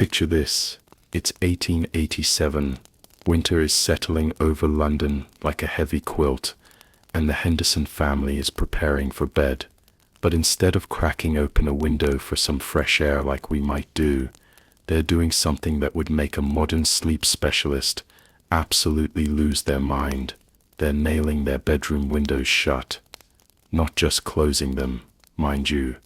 Picture this. It's 1887. Winter is settling over London like a heavy quilt, and the Henderson family is preparing for bed. But instead of cracking open a window for some fresh air like we might do, they're doing something that would make a modern sleep specialist absolutely lose their mind. They're nailing their bedroom windows shut. Not just closing them, mind you,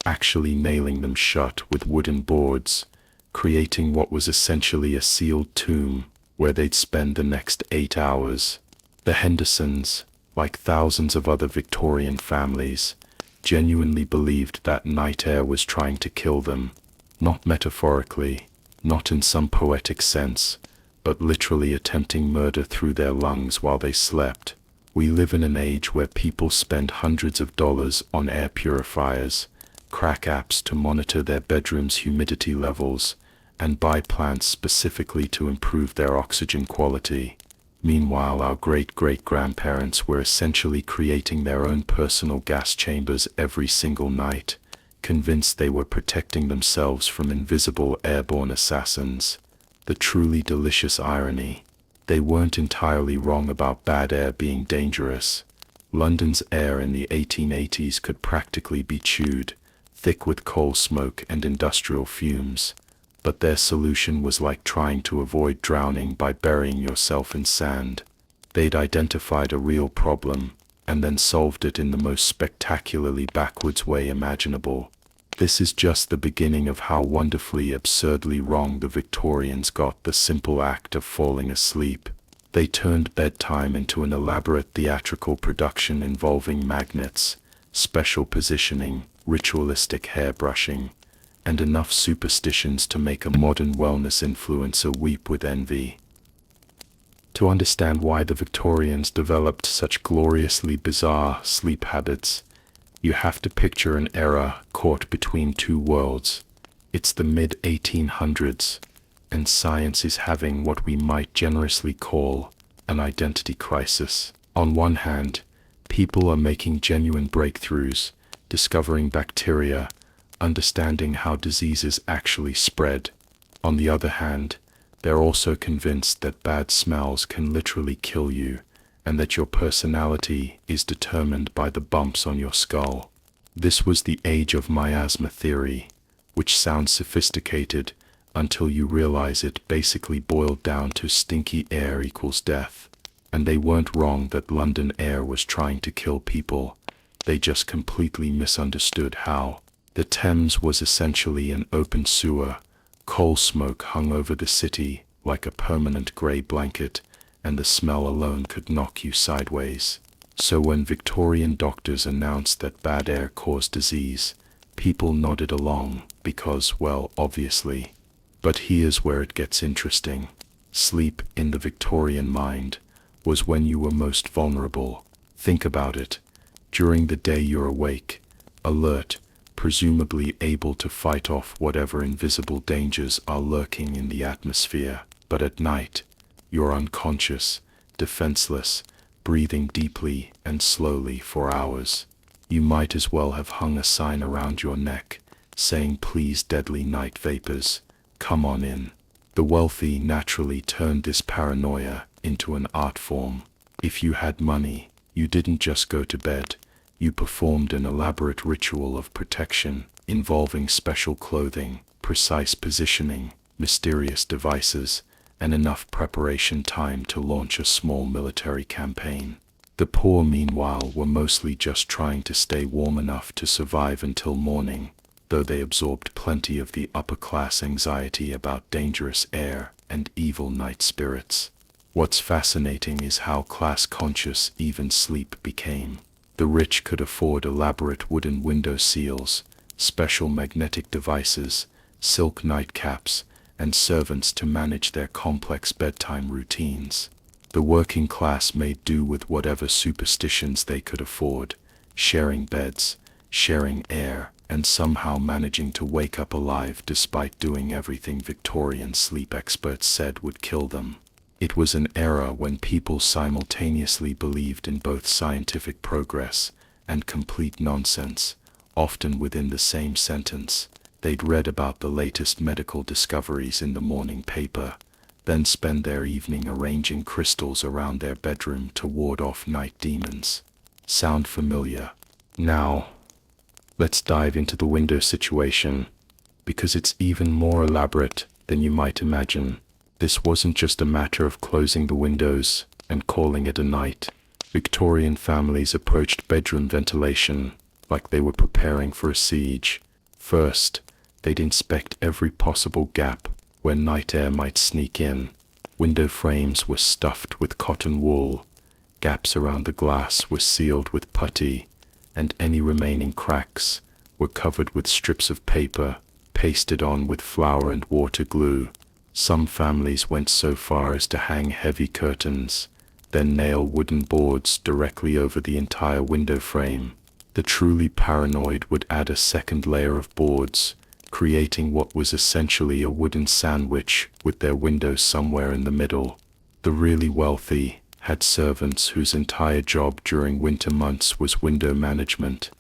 actually nailing them shut with wooden boards, creating what was essentially a sealed tomb where they'd spend the next 8 hours. The Hendersons, like thousands of other Victorian families, genuinely believed that night air was trying to kill them, not metaphorically, not in some poetic sense, but literally attempting murder through their lungs while they slept. We live in an age where people spend hundreds of dollars on air purifiers, crack apps to monitor their bedroom's humidity levels, and buy plants specifically to improve their oxygen quality. Meanwhile, our great-great-grandparents were essentially creating their own personal gas chambers every single night, convinced they were protecting themselves from invisible airborne assassins. The truly delicious irony. They weren't entirely wrong about bad air being dangerous. London's air in the 1880s could practically be chewed, thick with coal smoke and industrial fumes. But their solution was like trying to avoid drowning by burying yourself in sand. They'd identified a real problem, and then solved it in the most spectacularly backwards way imaginable. This is just the beginning of how wonderfully absurdly wrong the Victorians got the simple act of falling asleep. They turned bedtime into an elaborate theatrical production involving magnets, special positioning, ritualistic hairbrushing, and enough superstitions to make a modern wellness influencer weep with envy. To understand why the Victorians developed such gloriously bizarre sleep habits, you have to picture an era caught between two worlds. It's the mid-1800s, and science is having what we might generously call an identity crisis. On one hand, people are making genuine breakthroughs, discovering bacteria, understanding how diseases actually spread. On the other hand, they're also convinced that bad smells can literally kill you, and that your personality is determined by the bumps on your skull. This was the age of miasma theory, which sounds sophisticated until you realize it basically boiled down to stinky air equals death. And they weren't wrong that London air was trying to kill people. They just completely misunderstood how. The Thames was essentially an open sewer. Coal smoke hung over the city like a permanent grey blanket, and the smell alone could knock you sideways. So when Victorian doctors announced that bad air caused disease, people nodded along because, well, obviously. But here's where it gets interesting. Sleep, in the Victorian mind, was when you were most vulnerable. Think about it. During the day you're awake, alert, presumably able to fight off whatever invisible dangers are lurking in the atmosphere. But at night, you're unconscious, defenseless, breathing deeply and slowly for hours. You might as well have hung a sign around your neck, saying, "Please, deadly night vapors, come on in." The wealthy naturally turned this paranoia into an art form. If you had money, you didn't just go to bed. You performed an elaborate ritual of protection, involving special clothing, precise positioning, mysterious devices, and enough preparation time to launch a small military campaign. The poor, meanwhile, were mostly just trying to stay warm enough to survive until morning, though they absorbed plenty of the upper-class anxiety about dangerous air and evil night spirits. What's fascinating is how class-conscious even sleep became. The rich could afford elaborate wooden window seals, special magnetic devices, silk nightcaps, and servants to manage their complex bedtime routines. The working class made do with whatever superstitions they could afford, sharing beds, sharing air, and somehow managing to wake up alive despite doing everything Victorian sleep experts said would kill them. It was an era when people simultaneously believed in both scientific progress and complete nonsense, often within the same sentence. They'd read about the latest medical discoveries in the morning paper, then spend their evening arranging crystals around their bedroom to ward off night demons. Sound familiar? Now, let's dive into the window situation, because it's even more elaborate than you might imagine. This wasn't just a matter of closing the windows and calling it a night. Victorian families approached bedroom ventilation like they were preparing for a siege. First, they'd inspect every possible gap where night air might sneak in. Window frames were stuffed with cotton wool, gaps around the glass were sealed with putty, and any remaining cracks were covered with strips of paper pasted on with flour and water glue. Some families went so far as to hang heavy curtains, then nail wooden boards directly over the entire window frame. The truly paranoid would add a second layer of boards, creating what was essentially a wooden sandwich with their window somewhere in the middle. The really wealthy had servants whose entire job during winter months was window management.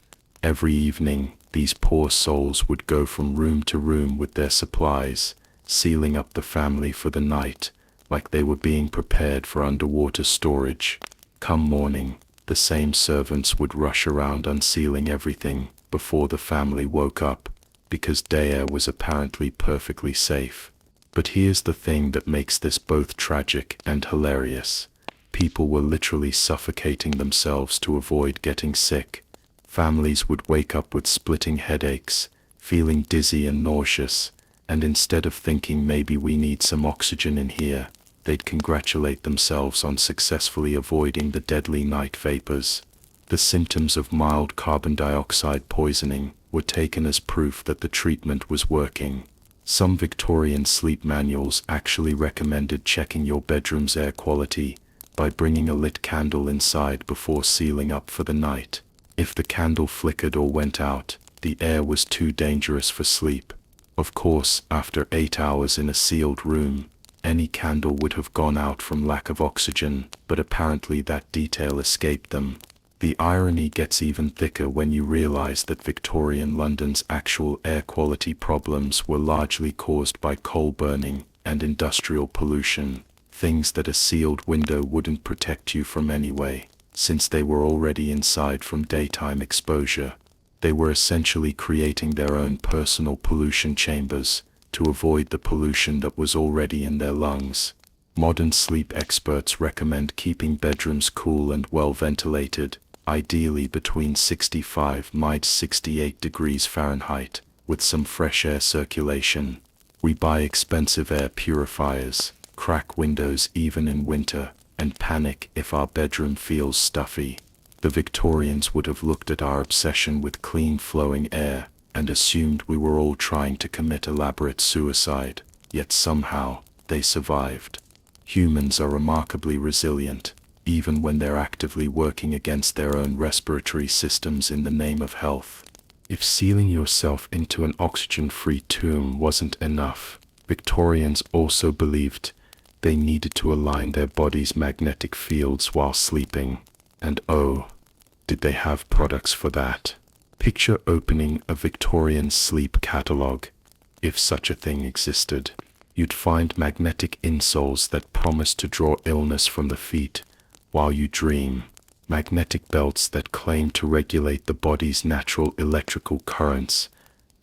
Every evening, these poor souls would go from room to room with their supplies, sealing up the family for the night, like they were being prepared for underwater storage. Come morning, the same servants would rush around unsealing everything before the family woke up, because day air was apparently perfectly safe. But here's the thing that makes this both tragic and hilarious. People were literally suffocating themselves to avoid getting sick. Families would wake up with splitting headaches, feeling dizzy and nauseous, and instead of thinking maybe we need some oxygen in here, they'd congratulate themselves on successfully avoiding the deadly night vapors. The symptoms of mild carbon dioxide poisoning were taken as proof that the treatment was working. Some Victorian sleep manuals actually recommended checking your bedroom's air quality by bringing a lit candle inside before sealing up for the night. If the candle flickered or went out, the air was too dangerous for sleep. Of course, after 8 hours in a sealed room, any candle would have gone out from lack of oxygen, but apparently that detail escaped them. The irony gets even thicker when you realize that Victorian London's actual air quality problems were largely caused by coal burning and industrial pollution, things that a sealed window wouldn't protect you from anyway, since they were already inside from daytime exposure. They were essentially creating their own personal pollution chambers to avoid the pollution that was already in their lungs. Modern sleep experts recommend keeping bedrooms cool and well ventilated, ideally between 65 to 68 degrees Fahrenheit, with some fresh air circulation. We buy expensive air purifiers, crack windows even in winter, and panic if our bedroom feels stuffy. The Victorians would have looked at our obsession with clean flowing air and assumed we were all trying to commit elaborate suicide, yet somehow they survived. Humans are remarkably resilient, even when they're actively working against their own respiratory systems in the name of health. If sealing yourself into an oxygen-free tomb wasn't enough, Victorians also believed they needed to align their body's magnetic fields while sleeping. And oh, did they have products for that? Picture opening a Victorian sleep catalogue. If such a thing existed, you'd find magnetic insoles that promise to draw illness from the feet while you dream, magnetic belts that claim to regulate the body's natural electrical currents,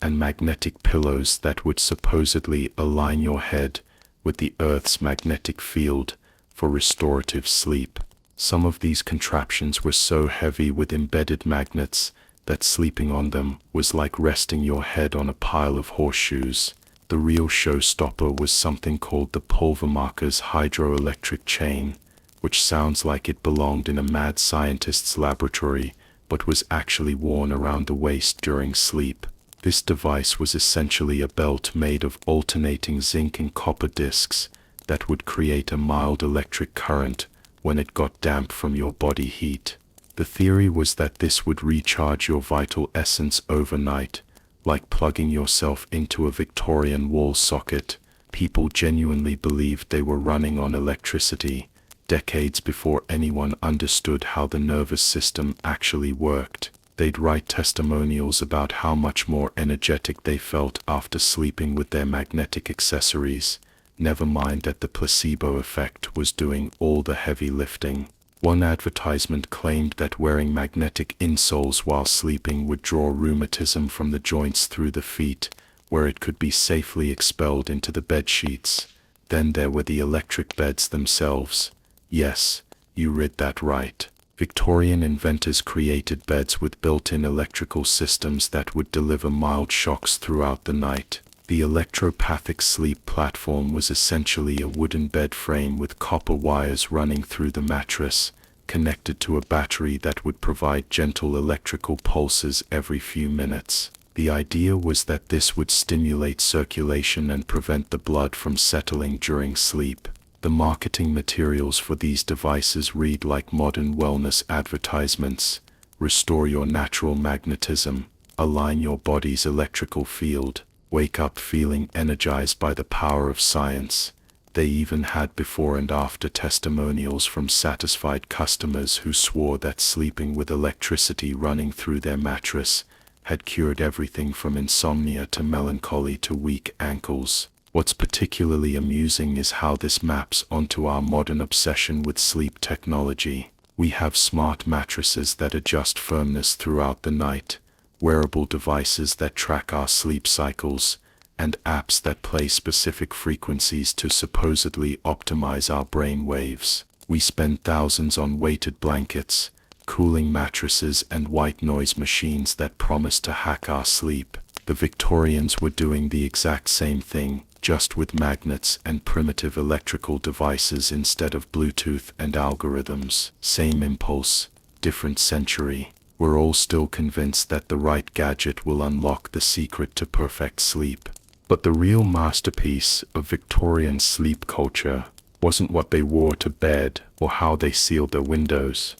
and magnetic pillows that would supposedly align your head with the Earth's magnetic field for restorative sleep. Some of these contraptions were so heavy with embedded magnets that sleeping on them was like resting your head on a pile of horseshoes. The real showstopper was something called the Pulvermacher's hydroelectric chain, which sounds like it belonged in a mad scientist's laboratory, but was actually worn around the waist during sleep. This device was essentially a belt made of alternating zinc and copper discs that would create a mild electric current when it got damp from your body heat. The theory was that this would recharge your vital essence overnight, like plugging yourself into a Victorian wall socket. People genuinely believed they were running on electricity, decades before anyone understood how the nervous system actually worked. They'd write testimonials about how much more energetic they felt after sleeping with their magnetic accessories, never mind that the placebo effect was doing all the heavy lifting. One advertisement claimed that wearing magnetic insoles while sleeping would draw rheumatism from the joints through the feet, where it could be safely expelled into the bed sheets. Then there were the electric beds themselves. Yes, you read that right. Victorian inventors created beds with built-in electrical systems that would deliver mild shocks throughout the night. The electropathic sleep platform was essentially a wooden bed frame with copper wires running through the mattress, connected to a battery that would provide gentle electrical pulses every few minutes. The idea was that this would stimulate circulation and prevent the blood from settling during sleep. The marketing materials for these devices read like modern wellness advertisements: restore your natural magnetism, align your body's electrical field, wake up feeling energized by the power of science. They even had before and after testimonials from satisfied customers who swore that sleeping with electricity running through their mattress had cured everything from insomnia to melancholy to weak ankles. What's particularly amusing is how this maps onto our modern obsession with sleep technology. We have smart mattresses that adjust firmness throughout the night, wearable devices that track our sleep cycles, and apps that play specific frequencies to supposedly optimize our brain waves. We spend thousands on weighted blankets, cooling mattresses, and white noise machines that promise to hack our sleep. The Victorians were doing the exact same thing, just with magnets and primitive electrical devices instead of Bluetooth and algorithms. Same impulse, different century. We're all still convinced that the right gadget will unlock the secret to perfect sleep. But the real masterpiece of Victorian sleep culture wasn't what they wore to bed or how they sealed their windows.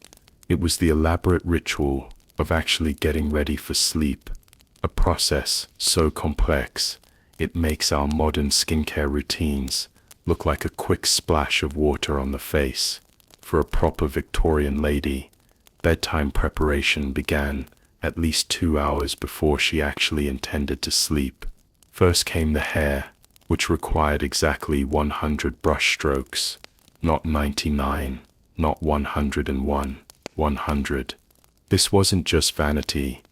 It was the elaborate ritual of actually getting ready for sleep, a process so complex it makes our modern skincare routines look like a quick splash of water on the face. For a proper Victorian lady, bedtime preparation began at least 2 hours before she actually intended to sleep. First came the hair, which required exactly 100 brush strokes, not 99, not 101, 100. This wasn't just vanity.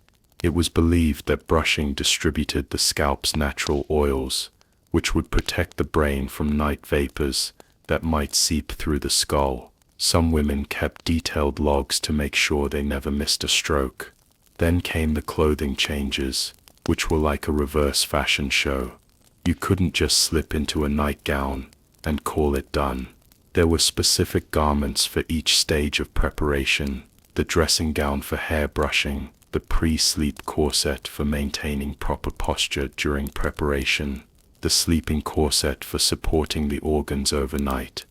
It was believed that brushing distributed the scalp's natural oils, which would protect the brain from night vapors that might seep through the skull. Some women kept detailed logs to make sure they never missed a stroke. Then came the clothing changes, which were like a reverse fashion show. You couldn't just slip into a nightgown and call it done. There were specific garments for each stage of preparation: the dressing gown for hair brushing, the pre-sleep corset for maintaining proper posture during preparation, the sleeping corset for supporting the organs overnight,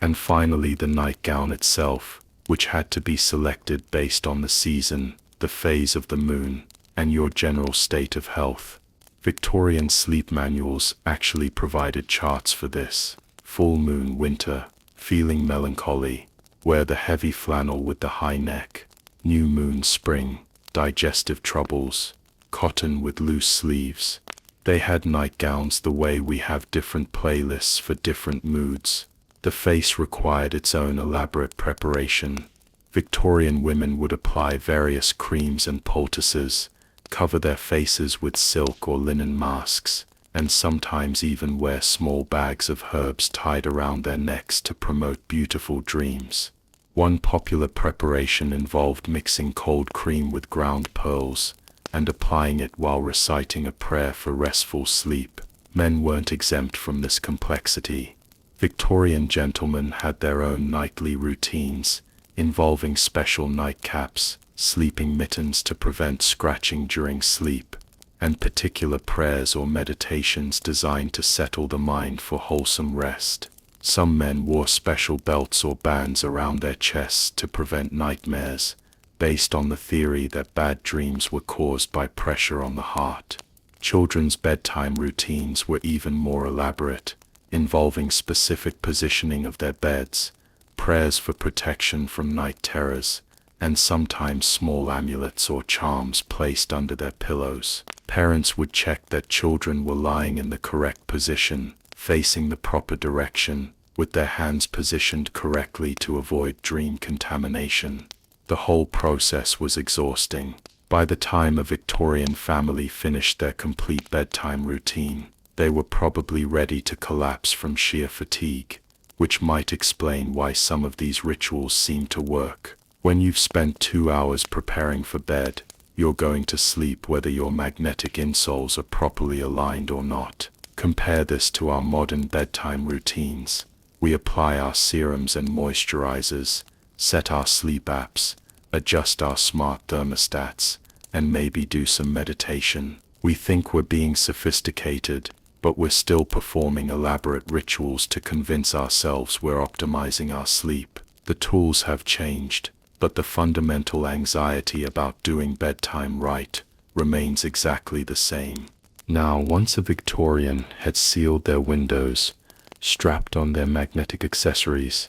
and finally the nightgown itself, which had to be selected based on the season, the phase of the moon, and your general state of health. Victorian sleep manuals actually provided charts for this. Full moon winter, feeling melancholy, wear the heavy flannel with the high neck. New moon spring, digestive troubles, cotton with loose sleeves. They had nightgowns the way we have different playlists for different moods. The face required its own elaborate preparation. Victorian women would apply various creams and poultices, cover their faces with silk or linen masks, and sometimes even wear small bags of herbs tied around their necks to promote beautiful dreams. One popular preparation involved mixing cold cream with ground pearls and applying it while reciting a prayer for restful sleep. Men weren't exempt from this complexity. Victorian gentlemen had their own nightly routines, involving special nightcaps, sleeping mittens to prevent scratching during sleep, and particular prayers or meditations designed to settle the mind for wholesome rest. Some men wore special belts or bands around their chests to prevent nightmares, based on the theory that bad dreams were caused by pressure on the heart. Children's bedtime routines were even more elaborate, involving specific positioning of their beds, prayers for protection from night terrors, and sometimes small amulets or charms placed under their pillows. Parents would check that children were lying in the correct position, facing the proper direction, with their hands positioned correctly to avoid dream contamination. The whole process was exhausting. By the time a Victorian family finished their complete bedtime routine, they were probably ready to collapse from sheer fatigue, which might explain why some of these rituals seem to work. When you've spent 2 hours preparing for bed, you're going to sleep whether your magnetic insoles are properly aligned or not. Compare this to our modern bedtime routines. We apply our serums and moisturizers, set our sleep apps, adjust our smart thermostats, and maybe do some meditation. We think we're being sophisticated, but we're still performing elaborate rituals to convince ourselves we're optimizing our sleep. The tools have changed, but the fundamental anxiety about doing bedtime right remains exactly the same. Now, once a Victorian had sealed their windows, strapped on their magnetic accessories,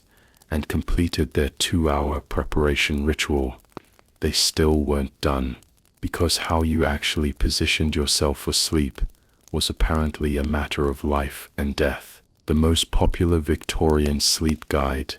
and completed their 2-hour preparation ritual, they still weren't done, because how you actually positioned yourself for sleep was apparently a matter of life and death. The most popular Victorian sleep guide,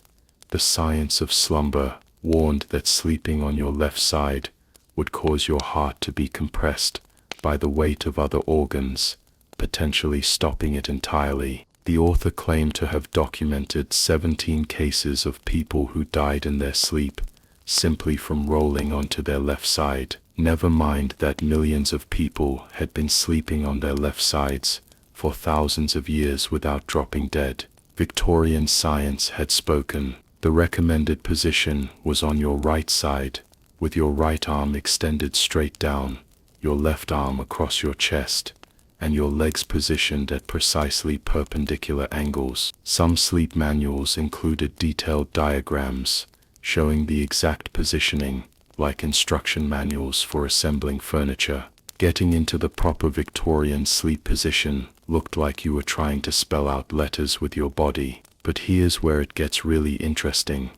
The Science of Slumber, warned that sleeping on your left side would cause your heart to be compressed by the weight of other organs, potentially stopping it entirely. The author claimed to have documented 17 cases of people who died in their sleep simply from rolling onto their left side. Never mind that millions of people had been sleeping on their left sides for thousands of years without dropping dead. Victorian science had spoken. The recommended position was on your right side, with your right arm extended straight down, your left arm across your chest, and your legs positioned at precisely perpendicular angles. Some sleep manuals included detailed diagrams showing the exact positioning, like instruction manuals for assembling furniture. Getting into the proper Victorian sleep position looked like you were trying to spell out letters with your body. But here's where it gets really interesting.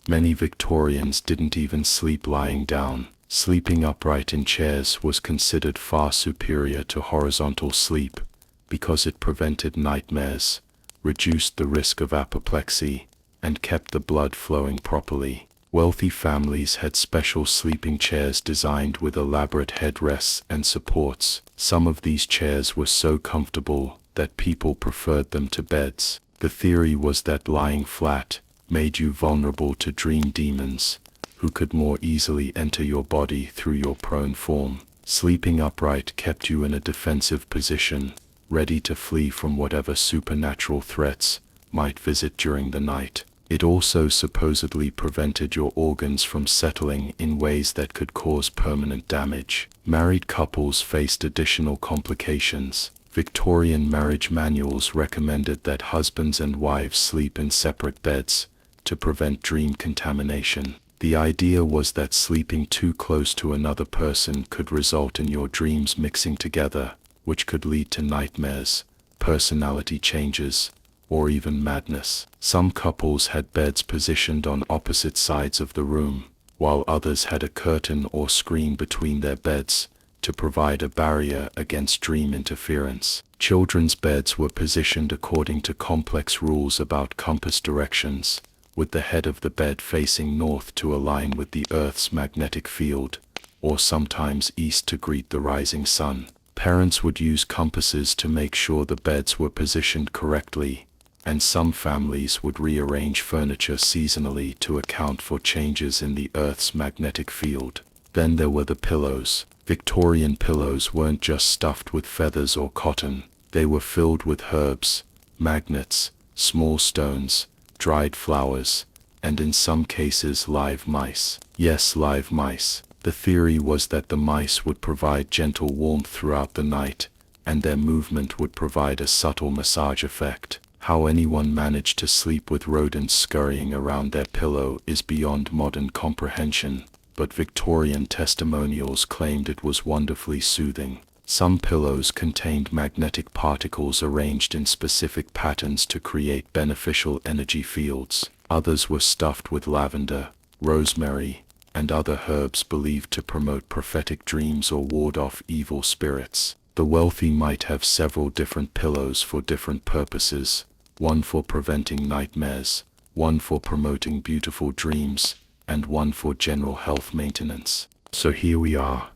Many Victorians didn't even sleep lying down. Sleeping upright in chairs was considered far superior to horizontal sleep because it prevented nightmares, reduced the risk of apoplexy, and kept the blood flowing properly. Wealthy families had special sleeping chairs designed with elaborate headrests and supports. Some of these chairs were so comfortable that people preferred them to beds. The theory was that lying flat made you vulnerable to dream demons, who could more easily enter your body through your prone form. Sleeping upright kept you in a defensive position, ready to flee from whatever supernatural threats might visit during the night. It also supposedly prevented your organs from settling in ways that could cause permanent damage. Married couples faced additional complications. Victorian marriage manuals recommended that husbands and wives sleep in separate beds to prevent dream contamination. The idea was that sleeping too close to another person could result in your dreams mixing together, which could lead to nightmares, personality changes, or even madness. Some couples had beds positioned on opposite sides of the room, while others had a curtain or screen between their beds to provide a barrier against dream interference. Children's beds were positioned according to complex rules about compass directions, with the head of the bed facing north to align with the Earth's magnetic field, or sometimes east to greet the rising sun. Parents would use compasses to make sure the beds were positioned correctly, and some families would rearrange furniture seasonally to account for changes in the Earth's magnetic field. Then there were the pillows. Victorian pillows weren't just stuffed with feathers or cotton. They were filled with herbs, magnets, small stones, dried flowers, and in some cases live mice. Yes, live mice. The theory was that the mice would provide gentle warmth throughout the night, and their movement would provide a subtle massage effect. How anyone managed to sleep with rodents scurrying around their pillow is beyond modern comprehension, but Victorian testimonials claimed it was wonderfully soothing. Some pillows contained magnetic particles arranged in specific patterns to create beneficial energy fields. Others were stuffed with lavender, rosemary, and other herbs believed to promote prophetic dreams or ward off evil spirits. The wealthy might have several different pillows for different purposes, one for preventing nightmares, one for promoting beautiful dreams, and one for general health maintenance. So here we are,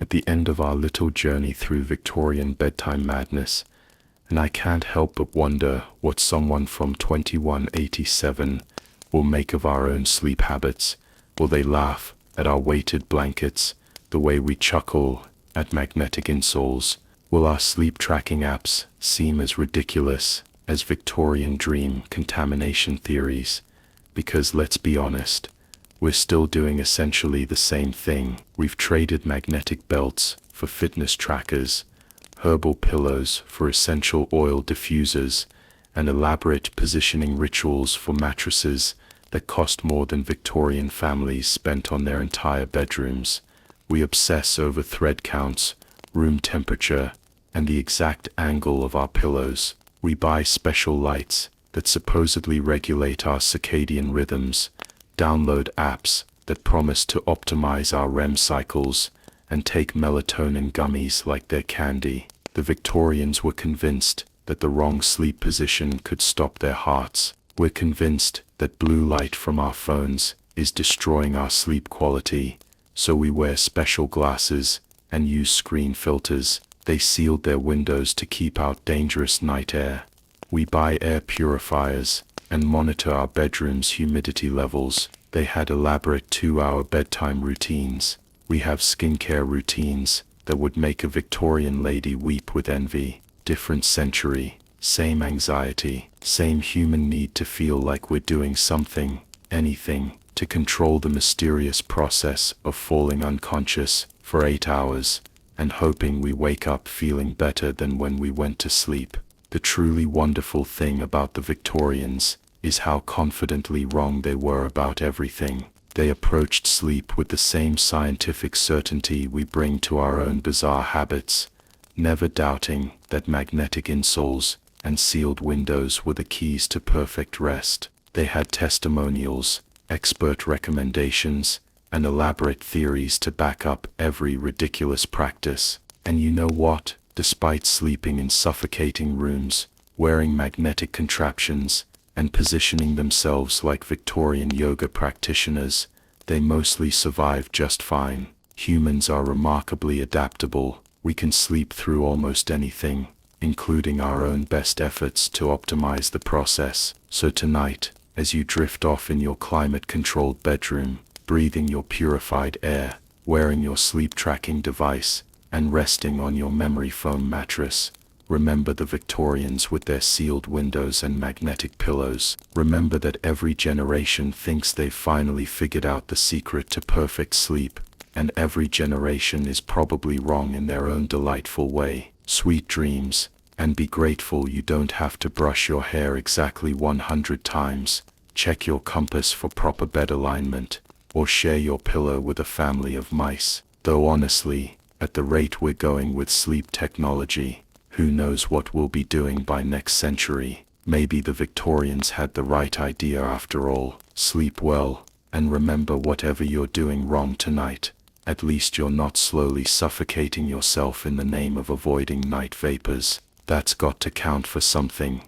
at the end of our little journey through Victorian bedtime madness, and I can't help but wonder what someone from 2187 will make of our own sleep habits. Will they laugh at our weighted blankets, the way we chuckle at magnetic insoles? Will our sleep tracking apps seem as ridiculous as Victorian dream contamination theories? Because let's be honest, we're still doing essentially the same thing. We've traded magnetic belts for fitness trackers, herbal pillows for essential oil diffusers, and elaborate positioning rituals for mattresses that cost more than Victorian families spent on their entire bedrooms. We obsess over thread counts, room temperature, and the exact angle of our pillows. We buy special lights that supposedly regulate our circadian rhythms, download apps that promise to optimize our REM cycles, and take melatonin gummies like they're candy. The Victorians were convinced that the wrong sleep position could stop their hearts. We're convinced that blue light from our phones is destroying our sleep quality, so we wear special glasses and use screen filters. They sealed their windows to keep out dangerous night air. We buy air purifiers and monitor our bedroom's humidity levels. They had elaborate 2-hour bedtime routines. We have skincare routines that would make a Victorian lady weep with envy. Different century, same anxiety, same human need to feel like we're doing something, anything, to control the mysterious process of falling unconscious for 8 hours and hoping we wake up feeling better than when we went to sleep. The truly wonderful thing about the Victorians is how confidently wrong they were about everything. They approached sleep with the same scientific certainty we bring to our own bizarre habits, never doubting that magnetic insoles and sealed windows were the keys to perfect rest. They had testimonials, expert recommendations, and elaborate theories to back up every ridiculous practice. And you know what? Despite sleeping in suffocating rooms, wearing magnetic contraptions, and positioning themselves like Victorian yoga practitioners, they mostly survived just fine. Humans are remarkably adaptable. We can sleep through almost anything, including our own best efforts to optimize the process. So tonight, as you drift off in your climate-controlled bedroom, breathing your purified air, wearing your sleep-tracking device, and resting on your memory foam mattress, remember the Victorians with their sealed windows and magnetic pillows. Remember that every generation thinks they've finally figured out the secret to perfect sleep, and every generation is probably wrong in their own delightful way. Sweet dreams, and be grateful you don't have to brush your hair exactly 100 times, check your compass for proper bed alignment, or share your pillow with a family of mice. Though honestly, at the rate we're going with sleep technology, who knows what we'll be doing by next century. Maybe the Victorians had the right idea after all. Sleep well, and remember, whatever you're doing wrong tonight, at least you're not slowly suffocating yourself in the name of avoiding night vapors. That's got to count for something.